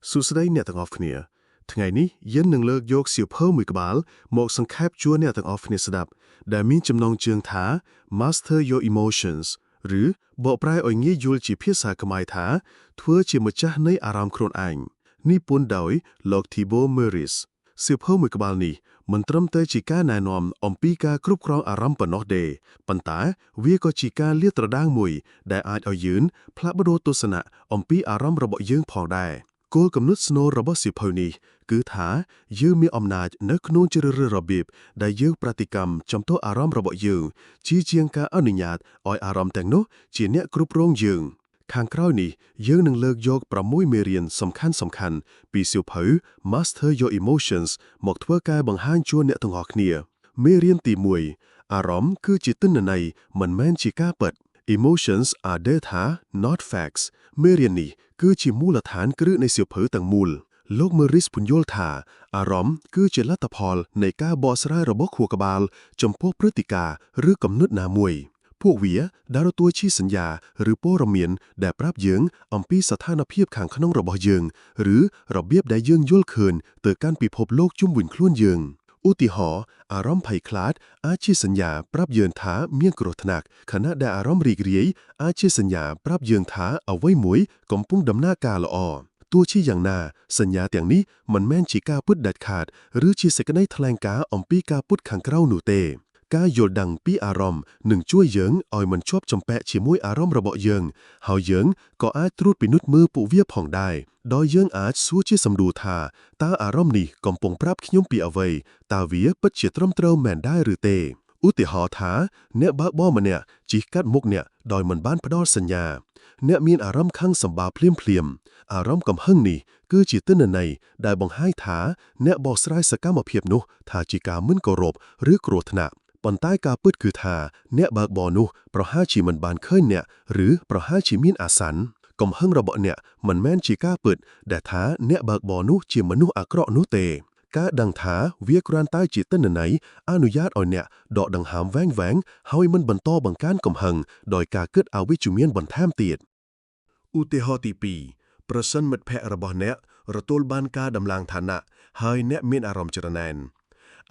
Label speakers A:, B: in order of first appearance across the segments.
A: สุดท้ายเนี่ยต่างออฟเนี่ยทั้งไงนี้ยันหนึ่งเลิกยกเสียวเพิ่มมือกบาลหมกสังแคบจัวเนี่ยต่างออฟเนี่ยสดับแต่มีจำนองเจืองถา Master Your Emotions หรือบอกปลายอ่อยงี้ยูลจีเพียสากมายถาทั่วจีมจ้าในอารามโครนอังนี่ปุ่นดอยลอกทีโบเมอริสเสียวเพิ่มมือกบาลนี่มันตรมเตจิก้าแนนอมอมปีกากรุบครองอารามปนอเดปันตาเวียก็จิก้าเลียตระด้างมวยได้อาจเอายืนพระบโรตุสนะอมปีอารามระบบยืงพองได้โกลกำนุดสโนระบบสิบเฮนี้คือถายืมมีอำนาจนักนูนเจริญระเบียบได้ยืงปฏิกรรมจำตัวอารามระบบยืงชี้เจียงการอนุญาตออยอารามแต่งโนจีเนะกรุบโรงยืงข้างคราวนี้ยืงหนึ่งเลิกยกประมุยเมเรียนสำคัญปีสิวเผย Master Your Emotions หมกทั่วกายบังห้างจวนเนะตงออกเนี่ยเมเรียนตีมวยอารมณ์คือจิตตึ้นในมันแม่นจิก้าเปิด Emotions are data not facts เมเรียนนี่คือจิมูลฐานกรึในเสียวเผยต่างมูลโลกเมริสพุนโยลธาอารมณ์คือเจลัตพอลในก้าบอสไรระบบขัวกบาลจำพวกพฤติกาหรือกำนุดนามวยพวกเวียดารตัวชี้สัญญาหรือโป้ระเมียนแด่ปราบเยืองอมปีสถานเพียบขังขนองระบบเยืองหรือระเบียบได้เยืองย่ลเคินเติดการปีพบโลกจุ่มวุ่นคล้วนเยืองอุติหออารมณ์ไผ่คลาดอาชีสัญญาปรับเยือนท้าเมียงกรธนักขณะได้อารมณ์รีกเรียอาชีสัญญาปรับเยือนท้าเอาไว้หมวยกำปุ้งดำหน้ากาละอตัวชี้อย่างนาสัญญาอย่างนี้มันแม่นชีกาพุดดัดขาดหรือชีเสกในแถลงกาอมปีกาพุดขังเกล้าหนูเตกาโยดังปีอารมณ์หนึ่งช่วยเยิงออยมันชอบจำแปะเฉียมวยอารมณ์ระเบาะเยิงเฮาเยิงก็อาจตรูดไปนุดมือปูเวียผ่องได้ดอยเยิงอาจสู้ชีสำดูทาตาอารมณ์นี่กำปงปรับขยมปีเอาไว้ตาเวียปัดเฉียตรมเตราแมนได้หรือเตอุติหอท้าเนะบ้าบ่มันเนี่ยจีกัดมุกเนี่ยดอยมันบ้านพดอสัญญาเนะมีอารมณ์ข้างสำบาเพลียมอารมณ์กำหึ่งนี่คือจิตตื้นในได้บังให้ท้าเนะบอกสลายสก้ามเพียบนุทาจิกามึนกรบหรือโกรธหนักปนใต้กาปืดคือทาเนะบักบอนุเพราะห้าชีมันบานเคยเนี่ยหรือเพราะห้าชีมีนอาสันกำหึ่งระเบาะเนี่ยมันแม่นชีก้าปืดแต่ท้าเนะบักบอนุชีมนุอักเราะนุเตกาดังท้าเวียกรานใต้จิตตื้นไหนอนุญาตอ่อนเนี่ยดอกดังหามแวงเฮามันบันต้อบังการกำหึ่งโดยกาเกิดเอาวิจุเมียนบันแทมเตียดอุติหอตีปีประสันมัดแพะระบอเนะระตูลบานกาดำลางฐานะเฮยเนะมีนอารมณ์จรแนน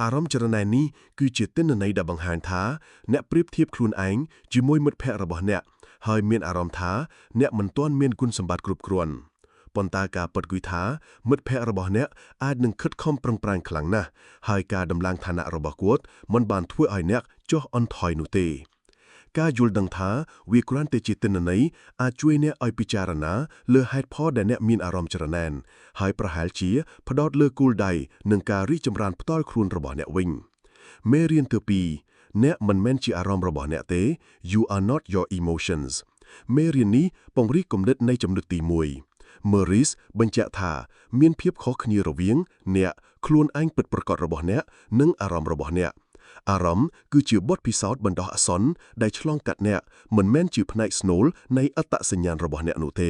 A: อารมณ์จรแนนนี้คือจิตเต้นในดับบังหานท้าเนะเปรียบเทียบครูนเองจิมวยมัดแพะระบอเนะเฮยมีนอารมณ์ท้าเนะมันต้อนมีนกุลสมบัติกรุบกรวนปนตากาเปิดกุยท้ามัดแพะระบอเนะอาจหนึ่งคัดคอมปรังปรางขลังนะเฮยกาดำลางฐานะระบกวดมันบานถ้วยไอเนะจ่ออันถอยนุเตกายุลดังท้าวิกรันเตจิตนในอาจช่วยเนะไอพิจารณาเลือให้พ่อแดเนะมีนอารมณ์จรแนนหายประหารเชียพดอดเลือกูลใดหนึ่งการิจำรานพต้อยครูนระบอเนะวิงเมเรียนเตปีเนะมันแม่นชีอารมณ์ระบอเนะเต you are not your emotions เมเรียนนี้ปองริกมเด็ดในจำนึกตีมวยเมอริสบัญจธาเมียนเพียบขอขณีระเวียงเนี่ยครูนอังเปิดประกอบระบอเนะนึ่งอารมณ์ระบอเนะอารมณ์คือจือบทพิสาวบรรดาอสนได้ฉลองกัดเนี่ยเหมือนแม่นจือพนัยสโนลในอัตสัญญาณระบบเนี่ยนุเต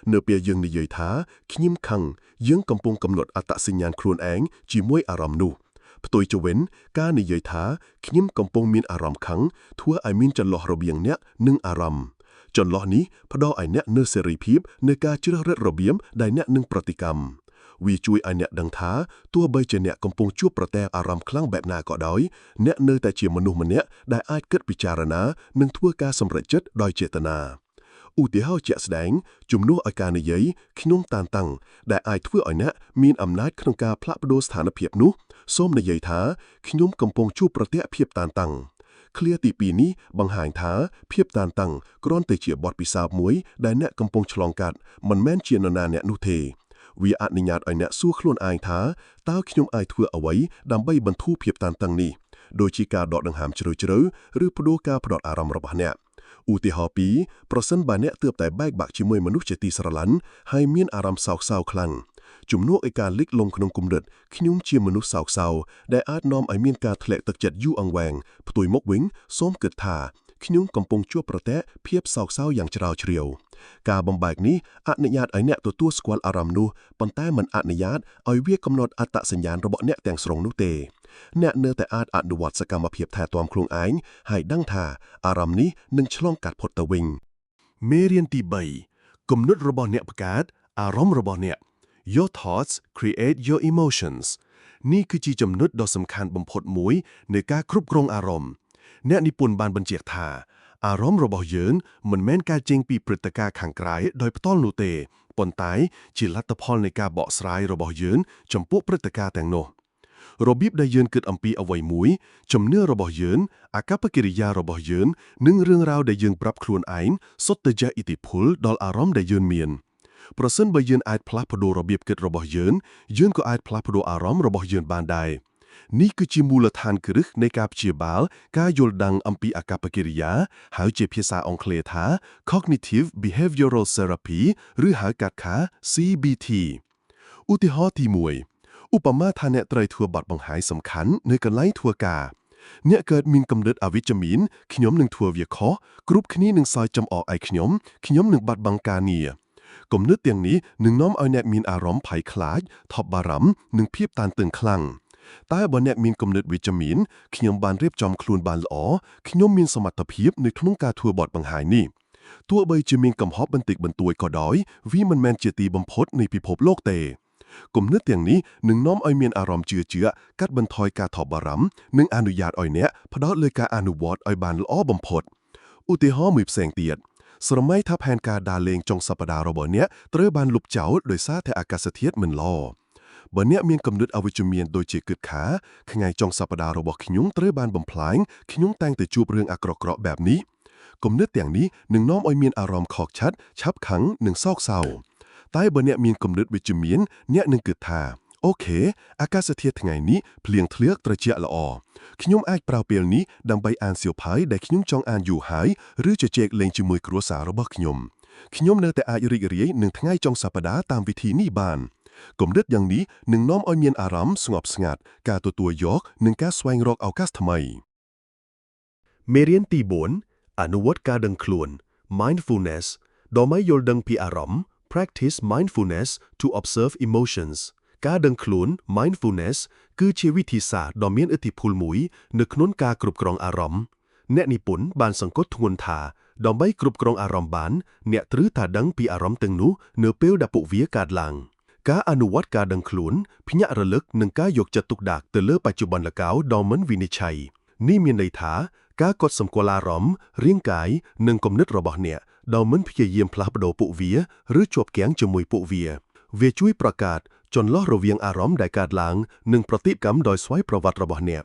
A: เนื้อเปียยังในเยยท้าขยิมคังยังกำปงกำหนดอัตสัญญาณครูนแองจีมวยอารมณ์นูปตุยจะเว้นการในเยยท้าขยิมกำปงมีนอารมณ์ขังทั่วไอมินจันหลอระเบียงเนี่ยนึ่งอารมณ์จนหลอนี้พดอไอเนี่ยเนื้อเสรีพีบในการเจริญระเบียมได้เนี่ยนึ่งปฏิกรรมวีจุยไอเนี่ยดังท้าตัวใบเจเนี่ยกำปงชั่วประแตอารามคลั่งแบบนาเกาะดอยเนี่ยเนยแต่เจียมนุษย์มันเนี่ยได้อาจเกิดพิจารณาหนึ่งทั่วการสำเร็จจัดโดยเจตนาอุติเฮาเจแสดงจุมนัวอาการในยัยขนมตานตังได้อาจทั่วไอเนี่ยมีอำนาจขนมกาพระประโดสถานเพียบนุส้มในยัยท้าขนมกำปงชั่วประแตเพียบตานตังเคลียตีปีนี้บังหางท้าเพียบตานตังกรอนเตเจียบอดปีศาจมวยได้เนี่ยกำปงฉลองกัดมันแม่นเจียนนาเนี่ยนุเทวิอาณิญาตไอเนี่ยสู้คลวนอายท้าต้าขยมอายทั่วเอาไว้ดำใบบรรทุเพียบตานตังนี้โดยชีกาดอกดังหามเฉลยหรือพโดกาพดอดอารามระบาเนี่ยอุติหอปีประสันบานเนี่ยเติบแต่แบกบักชิมวยมนุษย์เจตีสระลันให้เมียนอารามสาวสาวคลังจุมนวกไอการลิกลงขนมกุมเด็ดขยุมเชียมมนุษย์สาวสาวได้อาจน้อมไอเมียนกาทะเลตะเจ็ดยู่อังแวงปตุยมกวิงส้มเกิดทาขยุมกำปงชั่วประแตะเพียบสาวสาวอย่างเฉลียวเฉลียวกาบำบัดนี้อนุญาตไอเนี่ยตัวสกวลอารามนูปันใต้มันอนุญาตไอเวียกำหนดอัตสัญญาณระบบเนี่ยแต่งสรงนุเตเนี่ยเนื้อแต่อาจอนุวัตสกรรมเพียบแทนตอมครุงไอให้ดั้งทาอารามนี้หนึ่งฉลองกัดพดตะวิงเมเรียนตีใบกำหนดระบบเนี่ยประกาศอารมณ์ระบบเนี่ย Your thoughts create your emotions นี่คือจีจำนวนដ៏สำคัญបំផុតមួយในការគ្រប់គ្រងអារម្មណ៍អ្នកនិពន្ធបានបញ្ជាក់ថាអារម្មណ៍របស់យើងមិនមែនការចេញពីព្រឹត្តិការណ៍ខាងក្រៅដោយផ្ទាល់នោះទេប៉ុន្តែជាលទ្ធផលនៃការបកស្រាយរបស់យើងចំពោះព្រឹត្តិការណ៍ទាំងនោះរបៀបដែលយើងគិតអំពីអ្វីមួយជំនឿរបស់យើងអាកប្បកិរិយារបស់យើងនិងរឿងរ៉ាវដែលយើងប្រាប់ខ្លួនឯងសុទ្ធតែជះឥទ្ធិពលដល់អារម្មណ៍ដែលយើងមានប្រសិនបើយើងអាចផ្លាស់ប្ដូររបៀបគិតរបស់យើងក៏អាចផ្លាស់ប្ដូរអារម្មណ៍របស់យើងបានដែរនេះគឺជាមូលដ្ឋានគ្រឹះនៃការព្យាបាលការយល់ដឹងអំពីអាកប្បកិរិយាហៅជាភាសាអង់គ្លេសថា Cognitive Behavioral Therapy ឬហៅកាត់ថា CBT ឧទាហរណ៍ទី1ឧបមាថាអ្នកត្រូវធ្វើបទបង្ហាញសំខាន់នៅកន្លែងធ្វើការអ្នកកើតមានគំនិតអវិជ្ជមានខ្ញុំនឹងធ្វើវាខុសគ្រប់គ្នានឹងសើចចំអកឲ្យខ្ញុំនឹងបាត់បង់ការងារគំនិតទាំងនេះនឹងនាំឲ្យអ្នកមានអារម្មណ៍ភ័យខ្លាចថប់បារម្ភនិងភាពតានតឹងខ្លាំងតែបើអ្នកមានគំនិតវិជ្ជមានខ្ញុំបានរៀបចំខ្លួនបានល្អខ្ញុំមានសមត្ថភាពនៅក្នុងការធ្វើបទបង្ហាញនេះទោះបីជាមានកំហុសបន្តិចបន្តួចក៏ដោយវាមិនមែនជាទីបំផុតនៃពិភពលោកទេគំនិតទាំងនេះនឹងនាំឲ្យមានអារម្មណ៍ជឿជាក់កាត់បន្ថយការថប់បារម្ភនិងអនុញ្ញាតឲ្យអ្នកផ្ដោតលើការអនុវត្តឲ្យបានល្អបំផុតឧទាហរណ៍មួយផ្សេងទៀតស្រមៃថាផែនការដើរលេងចុងសប្តាហ៍របស់អ្នកត្រូវបានលុបចោលដោយសារតែអាកាសធាតុមិនល្អបើអ្នកមានគំនិតអវិជ្ជមានដូចជាគិតថាថ្ងៃចុងសប្តាហ៍របស់ខ្ញុំត្រូវបានបំផ្លាញខ្ញុំតែងតែជួបរឿងអាក្រក់ៗបែបនេះគំនិតទាំងនេះនឹងនាំឲ្យមានអារម្មណ៍ខកខានឆាប់ខឹងនិងសោកសៅតែបើអ្នកមានគំនិតវិជ្ជមានអ្នកនឹងគិតថាអូខេអាកាសធាតុថ្ងៃនេះភ្លៀងធ្លាក់ត្រជាក់ល្អខ្ញុំអាចប្រើពេលនេះដើម្បីអានសៀវភៅដែលខ្ញុំចង់អានយូរហើយឬជជែកលេងជាមួយគ្រួសាររបស់ខ្ញុំនៅតែអាចរីករាយនឹងថ្ងៃចុងសប្តាហ៍តាមវិធីនេះបានគំនិតយ៉ាងនេះនឹងនាំឲ្យមានអារម្មណ៍ស្ងប់ស្ងាត់ការទទួលយកនិងការស្វែងរកឱកាសថ្មីមេរៀនទី4អនុវត្តការដឹងខ្លួន mindfulness ដើម្បីយល់ដឹងពីអារម្មណ៍ practice mindfulness to observe emotions ការដឹងខ្លួន mindfulness គឺជាវិធីសាស្ត្រដ៏មានឥទ្ធិពលមួយនៅក្នុងការគ្រប់គ្រងអារម្មណ៍អ្នកនិពន្ធបានសង្កត់ធ្ងន់ថាដើម្បីគ្រប់គ្រងអារម្មណ៍បានអ្នកត្រូវតែដឹងពីអារម្មណ៍ទាំងនោះនៅពេលដែលពួកវាកើតឡើងការអនុវត្តការដឹងខ្លួនភ្ញាក់រលឹកនិងការយកចិត្តទុកដាក់ទៅលើបច្ចុប្បន្នល្កៅដ៏មិនវិនិច្ឆ័យនេះមានន័យថាការកត់សម្គាល់អារម្មណ៍រាងកាយនិងគំនិតរបស់អ្នកដោយមិនព្យាយាមផ្លាស់ប្ដូរពួកវាឬជាប់គាំងជាមួយពួកវាជួយប្រកាសចន្លោះរវាងអារម្មណ៍ដែលកើតឡើងនិងប្រតិកម្មដោយស្វ័យប្រវត្តិរបស់អ្នក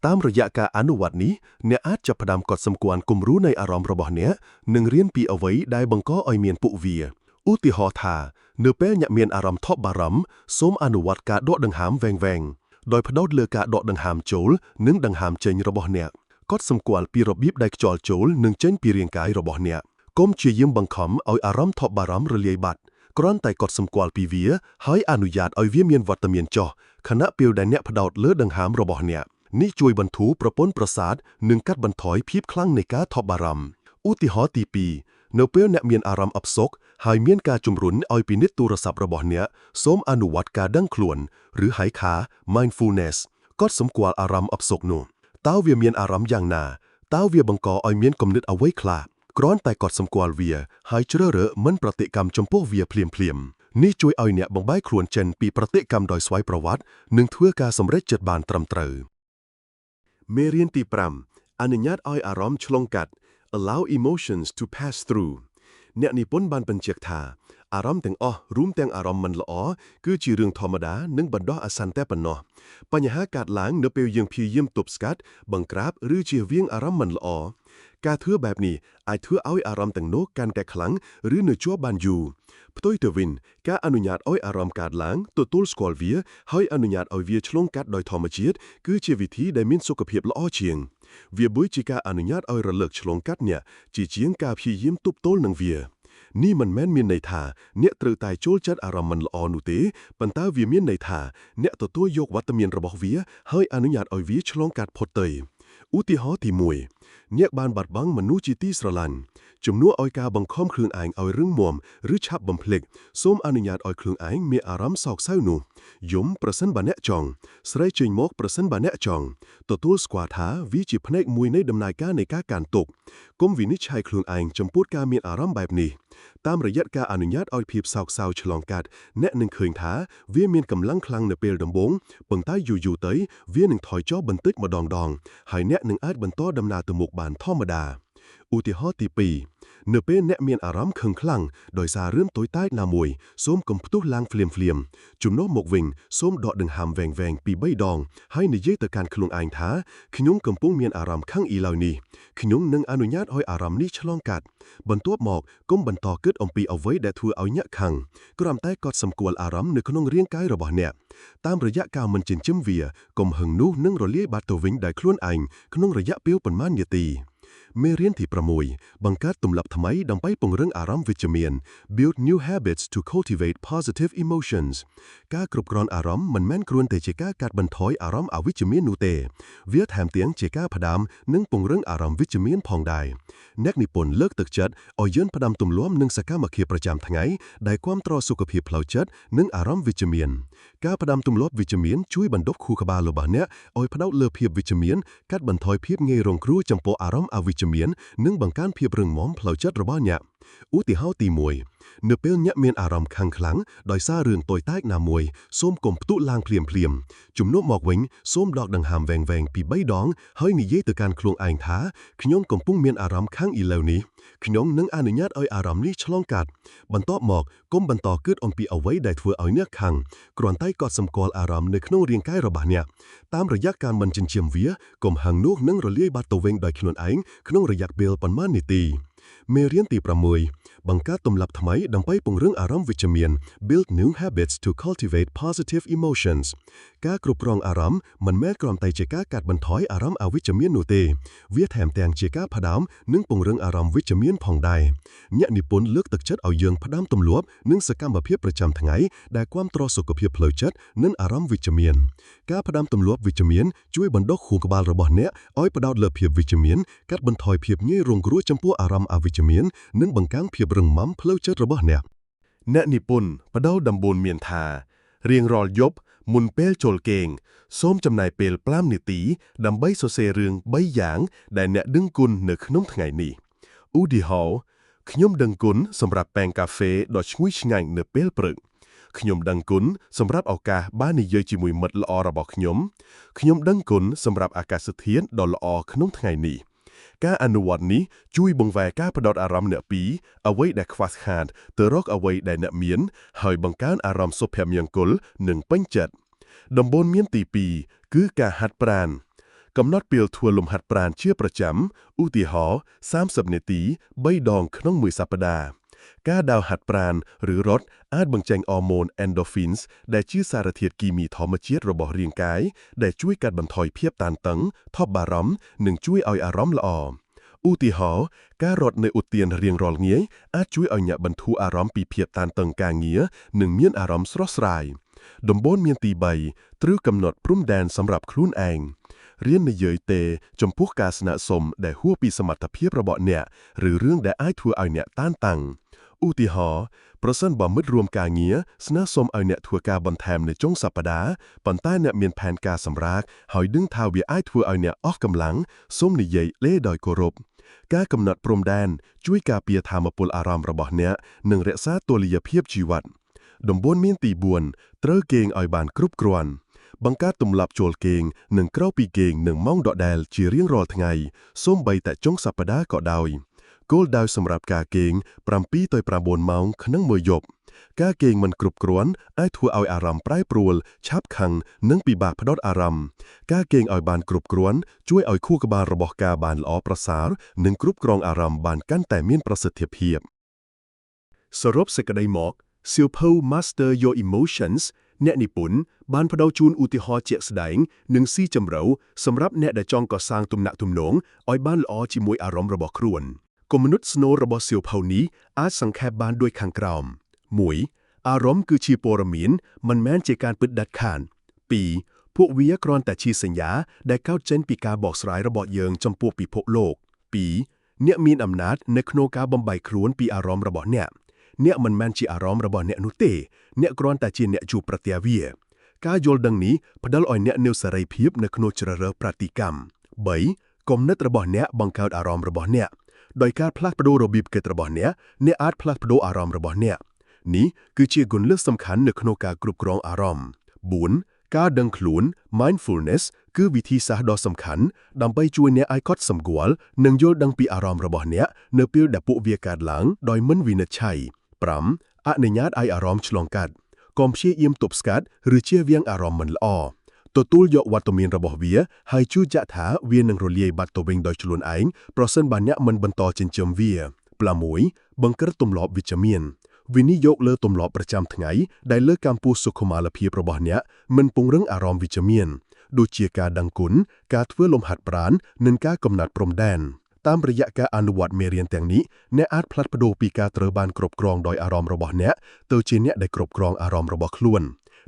A: តាមរយៈការអនុវត្តនេះអ្នកអាចចាប់ផ្ដើមកត់សម្គាល់គំរូនៃអារម្មណ៍របស់អ្នកនិងរៀនពីអ្វីដែលបង្កឲ្យមានពួកវាឧទាហរណ៍ថានៅពេលអ្នកមានអារម្មណ៍ថប់បារម្ភសូមអនុវត្តការដកដង្ហើមវែងៗដោយផ្ដោតលើការដកដង្ហើមចូលនិងដង្ហើមចេញរបស់អ្នកកត់សម្គាល់ពីរបៀបដែលខ្យល់ចូលនិងចេញពីរាងកាយរបស់អ្នកកុំព្យាយាមបង្ខំឲ្យអារម្មណ៍ថប់បារម្ភរលាយបាត់គ្រាន់តែកត់សម្គាល់ពីវាហើយអនុញ្ញាតឲ្យវាមានវត្តមានចុះខណៈពេលដែលអ្នកផ្ដោតលើដង្ហើមរបស់អ្នកនេះជួយបន្ធូរប្រព័ន្ធប្រសាទនិងកាត់បន្ថយភាពខ្លាំងនៃការថប់បារម្ភឧទាហរណ៍ទី2នៅពេលអ្នកមានអារម្មណ៍អផ្សុកហើយមានការជំរុញឲ្យពិនិត្យទូរស័ព្ទរបស់អ្នកសូមអនុវត្តការដឹងខ្លួនឬហៅថា mindfulness កត់សម្គាល់អារម្មណ៍អផ្សុកនោះតើវាមានអារម្មណ៍យ៉ាងណាតើវាបង្កឲ្យមានគំនិតអ្វីខ្លះគ្រាន់តែកត់សម្គាល់វាហើយជ្រើសរើសមិនប្រតិកម្មចំពោះវាភ្លាមនេះជួយឲ្យអ្នកបំបែកខ្លួនចេញពីប្រតិកម្មដោយស្វ័យប្រវត្តិនិងធ្វើការសម្រេចចិត្តបានត្រឹមត្រូវមេរៀនទី5អនុញ្ញាតឲ្យអារម្មណ៍ឆ្លងកាត់ allow emotions to pass through អ្នកនិពន្ធបានបញ្ជាក់ថាអារម្មណ៍ទាំងអស់រួមទាំងអារម្មណ៍មិនល្អគឺជារឿងធម្មតានិងបណ្ដោះអាសន្នតែប៉ុណ្ណោះបញ្ហាកើតឡើងនៅពេលយើងព្យាយាមទប់ស្កាត់បង្ក្រាបឬជៀសវាងអារម្មណ៍មិនល្អការធ្វើបែបនេះអាចធ្វើឲ្យអារម្មណ៍ទាំងនោះកាន់តែខ្លាំងឬនៅជាប់បានយូរផ្ទុយទៅវិញការអនុញ្ញាតឲ្យអារម្មណ៍កើតឡើងទទួលស្គាល់វាហើយអនុញ្ញាតឲ្យវាឆ្លងកាត់ដោយធម្មជាតិគឺជាវិធីដែលមានសុខភាពល្អជាងវាដូចជាការអនុញ្ញាតឲ្យរលកឆ្លងកាត់អ្នកជាជាងការព្យាយាមទប់ទល់នឹងវានេះមិនមែនមានន័យថាអ្នកត្រូវតែចូលចិត្តអារម្មណ៍មិនល្អនោះទេប៉ុន្តែវាមានន័យថាអ្នកទទួលយកវត្តមានរបស់វាហើយអនុញ្ញាតឲ្យវាឆ្លងកាត់ផុតទៅ
B: ឧទាហរណ៍ទី1អ្នកបានបាត់បង់មនុស្សជាទីស្រឡាញ់ជំនួសឲ្យការបង្ខំខ្លួនឯងឲ្យរឹងមាំឬឆាប់បំភ្លេចសូមអនុញ្ញាតឲ្យខ្លួនឯងមានអារម្មណ៍សោកសៅនោះយំប្រសិនបើអ្នកចង់ស្រីចេញមកប្រសិនបើអ្នកចង់ទទួលស្គាល់ថាវាជាផ្នែកមួយនៃដំណើរការនៃការកាន់ទុក្ខកុំវិនិច្ឆ័យខ្លួនឯងចំពោះការមានអារម្មណ៍បែបនេះតាមរយៈការអនុញ្ញាតឲ្យភាពសោកសៅឆ្លងកាត់អ្នកនឹងឃើញថាវាមានកម្លាំងខ្លាំងនៅពេលដំបូងប៉ុន្តែយូរៗទៅវានឹងថយចុះបន្តិចម្ដងៗហើយអ្នកនឹងអាចបន្តដំណើរទៅមុខបានធម្មតាឧទាហរណ៍ទី2នៅពេលអ្នកមានអារម្មណ៍ខឹងខ្លាំងដោយសាររឿងតូចតាចណាមួយសូមកុំផ្ទុះឡើងភ្លាមៗជំនួសមកវិញសូមដកដង្ហើមវែងៗពី3ដងហើយនិយាយទៅកាន់ខ្លួនឯងថាខ្ញុំកំពុងមានអារម្មណ៍ខឹងឥឡូវនេះខ្ញុំនឹងអនុញ្ញាតឲ្យអារម្មណ៍នេះឆ្លងកាត់បន្ទាប់មកកុំបន្តគិតអំពីអ្វីដែលធ្វើឲ្យអ្នកខឹងគ្រាន់តែកត់សម្គាល់អារម្មណ៍នៅក្នុងរាងកាយរបស់អ្នកតាមរយៈការមិនចិញ្ចឹមវាកុំហឹងនោះនឹងរលាយបាត់ទៅវិញដោយខ្លួនឯងក្នុងរយៈពេលប៉ុន្មាននាទីមេរៀនទី6បង្កើតទម្លាប់ថ្មីដើម្បីពង្រឹងអារម្មណ៍វិជ្ជមាន Build new habits to cultivate positive emotions ការគ្រប់គ្រងអារម្មណ៍មិនមែនគ្រាន់តែជាការកាត់បន្ថយអារម្មណ៍អវិជ្ជមាននោះទេវាថែមទាំងជាការផ្ដាំនិងពង្រឹងអារម្មណ៍វិជ្ជមានផងដែរអ្នកនិពន្ធលើកទឹកចិត្តឲ្យយើងផ្ដាំទម្លាប់និងសកម្មភាពប្រចាំថ្ងៃដែលគាំទ្រសុខភាពផ្លូវចិត្តនិងអារម្មណ៍វិជ្ជមានការផ្ដាំទម្លាប់វិជ្ជមានជួយបណ្ដុះខួរក្បាលរបស់អ្នកឲ្យផ្ដោតលើភាពវិជ្ជមានកាត់បន្ថយភាពងាយរងគ្រោះចំពោះអារម្មណ៍អវិជ្ជមាននិងបង្កើនភាពរឹងមាំផ្លូវចិត្តរបស់អ្នកឧទាហរណ៍ទី1នៅពេលអ្នកមានអារម្មណ៍ខឹងខ្លាំងដោយសាររឿងតូចតាចណាមួយសូមកុំផ្ទុះឡើងភ្លាមៗជំនួសមកវិញសូមដកដង្ហើមវែងៗពី3ដងហើយនិយាយទៅកាន់ខ្លួនឯងថាខ្ញុំកំពុងមានអារម្មណ៍ខឹងឥឡូវនេះខ្ញុំនឹងអនុញ្ញាតឲ្យអារម្មណ៍នេះឆ្លងកាត់បន្ទាប់មកកុំបន្តគិតអំពីអ្វីដែលធ្វើឲ្យអ្នកខឹងគ្រាន់តែកត់សម្គាល់អារម្មណ៍នៅក្នុងរាងកាយរបស់អ្នកតាមរយៈការមិនចិញ្ចឹមវាកុំហឹងនោះនឹងរលាយបាត់ទៅវិញដោយខ្លួនឯងក្នុងរយៈពេលប៉ុន្មាននាទីមេរៀនទី6បង្កើតទម្លាប់ថ្មីដើម្បីពង្រឹងអារម្មណ៍វិជ្ជមាន Build new habits to cultivate positive emotions ការគ្រប់គ្រងអារម្មណ៍មិនមែនគ្រាន់តែជាការកាត់បន្ថយអារម្មណ៍អវិជ្ជមាននោះទេវាថែមទាំងជាការផ្ដាំនិងពង្រឹងអារម្មណ៍វិជ្ជមានផងដែរអ្នកនិពន្ធលើកទឹកចិត្តឲ្យយើងផ្ដាំទម្លាប់និងសកម្មភាពប្រចាំថ្ងៃដែលគាំទ្រសុខភាពផ្លូវចិត្តនិងអារម្មណ៍វិជ្ជមានការផ្ដាំទម្លាប់វិជ្ជមានជួយបណ្ដុះខួរក្បាលរបស់អ្នកឲ្យផ្ដោតលើភាពវិជ្ជមានកាត់បន្ថយភាពងាយរងគ្រោះចំពោះអារម្មណ៍អវិជ្ជមាននិងបង្កើនភាពរឹងមាំផ្លូវចិត្តរបស់អ្នកនិពន្ធបដោដំបូន្មានថារៀងរាល់យប់មុនពេលចូលគេងសូមចំណាយពេល5នាទីដើម្បីសរសេររឿង3យ៉ាងដែលអ្នកដឹងគុណនៅក្នុងថ្ងៃនេះឧទាហរណ៍ខ្ញុំដឹងគុណសម្រាប់ប៉ែងកាហ្វេដ៏ឈ្ងុយឆ្ងាញ់នៅពេលព្រឹកខ្ញុំដឹងគុណសម្រាប់ឱកាសបាននិយាយជាមួយមិត្តល្អរបស់ខ្ញុំដឹងគុណសម្រាប់អាកាសធាតុដ៏ល្អក្នុងថ្ងៃនេះការអនុវត្តនេះជួយបង្វែរការផ្ដោតអារម្មណ៍អ្នកពីអ្វីដែលខ្វះខាតទៅរកអ្វីដែលអ្នកមានហើយបង្កើនអារម្មណ៍សុភមង្គលនិងពេញចិត្តដំបូន្មានទី2គឺការហាត់ប្រាណកំណត់ពេលធ្វើលំហាត់ប្រាណជាប្រចាំឧទាហរណ៍30នាទី3ដងក្នុងមួយសប្តាហ៍ការដើរហាត់ប្រាណឬរត់អាចបញ្ចេញអរម៉ូន endorphins ដែលជាសារធាតុគីមីធម្មជាតិរបស់រាងកាយដែលជួយកាត់បន្ថយភាពតានតឹងថប់បារម្ភនិងជួយឲ្យអារម្មណ៍ល្អឧទាហរណ៍ការរត់នៅឧទ្យានរៀងរាល់ងាយអាចជួយឲ្យអ្នកបន្ធូរអារម្មណ៍ពីភាពតានតឹងការងារនិងមានអារម្មណ៍ស្រស់ស្រាយដំបូន្មានទី3ត្រូវកំណត់ព្រំដែនសម្រាប់ខ្លួនឯងរៀននិយាយទេចំពោះការស្នើសុំដែលហួសពីសមត្ថភាពរបស់អ្នកឬរឿងដែលអាចធ្វើឲ្យអ្នកតានតឹងឧទាហរណ៍ប្រសិនបើមិត្តរួមការងារស្នើសុំឲ្យអ្នកធ្វើការបន្ថែមនៅចុងសប្តាហ៍ប៉ុន្តែអ្នកមានផែនការសម្រាកហើយដឹងថាវាអាចធ្វើឲ្យអ្នកអស់កម្លាំងសូមនិយាយលេដោយគោរពការកំណត់ព្រំដែនជួយការពារថាមពលអារម្មណ៍របស់អ្នកនិងរក្សាតុល្យភាពជីវិតដំបូន្មានទី4ត្រូវគេងឲ្យបានគ្រប់គ្រាន់បង្កើតទម្លាប់ចូលគេងនិងក្រោកពីគេងនឹងម៉ោងដដែលជារៀងរាល់ថ្ងៃសូម្បីតែចុងសប្តាហ៍ក៏ដោយគោលដៅសម្រាប់ការគេង7ទៅ9ម៉ោងក្នុងមួយយប់ការគេងមិនគ្រប់គ្រាន់អាចធ្វើឲ្យអារម្មណ៍ប្រែប្រួលឆាប់ខឹងនិងពិបាកផ្ដោតអារម្មណ៍ការគេងឲ្យបានគ្រប់គ្រាន់ជួយឲ្យខួរក្បាលរបស់ការបានល្អប្រសើរនិងគ្រប់គ្រងអារម្មណ៍បានកាន់តែមានប្រសិទ្ធភាពសរុបសេចក្តីមកសៀវភៅ Master Your Emotions អ្នកនិពន្ធបានផ្ដល់ជូនឧទាហរណ៍ជាក់ស្ដែងនិងស៊ីជម្រៅសម្រាប់អ្នកដែលចង់កសាងទំនាក់ទំនងឲ្យបានល្អជាមួយអារម្មណ៍របស់ខ្លួនគំនិតស្នូលរបស់សៀវភៅនេះអាចសង្ខេបបានដូចខាងក្រោម 1. អារម្មណ៍គឺជាព័ត៌មានមិនមែនជាការពិតដាច់ខាត 2. ពួកវាគ្រាន់តែជាសញ្ញាដែលកើតចេញពីការបកស្រាយរបស់យើងចំពោះពិភពលោក 2. អ្នកមានអំណាចនៅក្នុងការបំបីខ្លួនពីអារម្មណ៍របស់អ្នកមិនមែនជាអារម្មណ៍របស់អ្នកនោះទេអ្នកគ្រាន់តែជាអ្នកជួបប្រទះវាការយល់ដឹងនេះផ្ដល់ឲ្យអ្នកនូវសេរីភាពនៅក្នុងជ្រើសរើសប្រតិកម្ម 3. គំនិតរបស់អ្នកបង្កើតអារម្មណ៍របស់អ្នកដោយការផ្លាស់ប្ដូររបៀបគិតរបស់អ្នកអាចផ្លាស់ប្ដូរអារម្មណ៍របស់អ្នកនេះគឺជាគន្លឹះសំខាន់នៅក្នុងការគ្រប់គ្រងអារម្មណ៍ 4. ការដឹងខ្លួន mindfulness គឺវិធីសាស្ត្រដ៏សំខាន់ដើម្បីជួយអ្នកឲ្យកត់សម្គាល់និងយល់ដឹងពីអារម្មណ៍របស់អ្នកនៅពេលដែលពួកវាកើតឡើងដោយមិនវិនិច្ឆ័យ 5. អនុញ្ញាតឲ្យអារម្មណ៍ឆ្លងកាត់កុំព្យាយាមទប់ស្កាត់ឬជៀសវាងអារម្មណ៍មិនល្អទទួលយកវត្តមានរបស់វាហើយជឿជាក់ថាវានឹងរលាយបាត់ទៅវិញដោយខ្លួនឯងប្រសិនបើអ្នកមិនបន្តចិញ្ចឹមវា 6. បង្កើតទម្លាប់វិជ្ជមានវិនិយោគលើទម្លាប់ប្រចាំថ្ងៃដែលលើកកម្ពស់សុខុមាលភាពរបស់អ្នកមិនពង្រឹងអារម្មណ៍វិជ្ជមានដូចជាការដឹងគុណការធ្វើលំហាត់ប្រាណនិងការកំណត់ព្រំដែនតាមរយៈការអនុវត្តមេរៀនទាំងនេះអ្នកអាចផ្លាស់ប្ដូរពីការត្រូវបានគ្រប់គ្រងដោយអារម្មណ៍របស់អ្នកទៅជាអ្នកដែលគ្រប់គ្រងអារម្មណ៍របស់ខ្លួន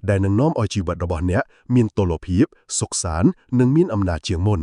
B: ដែលនឹងនាំឲ្យជីវិតរបស់អ្នកមានតុល្យភាពសុខសាន្តនិងមានអំណាចជាងមុន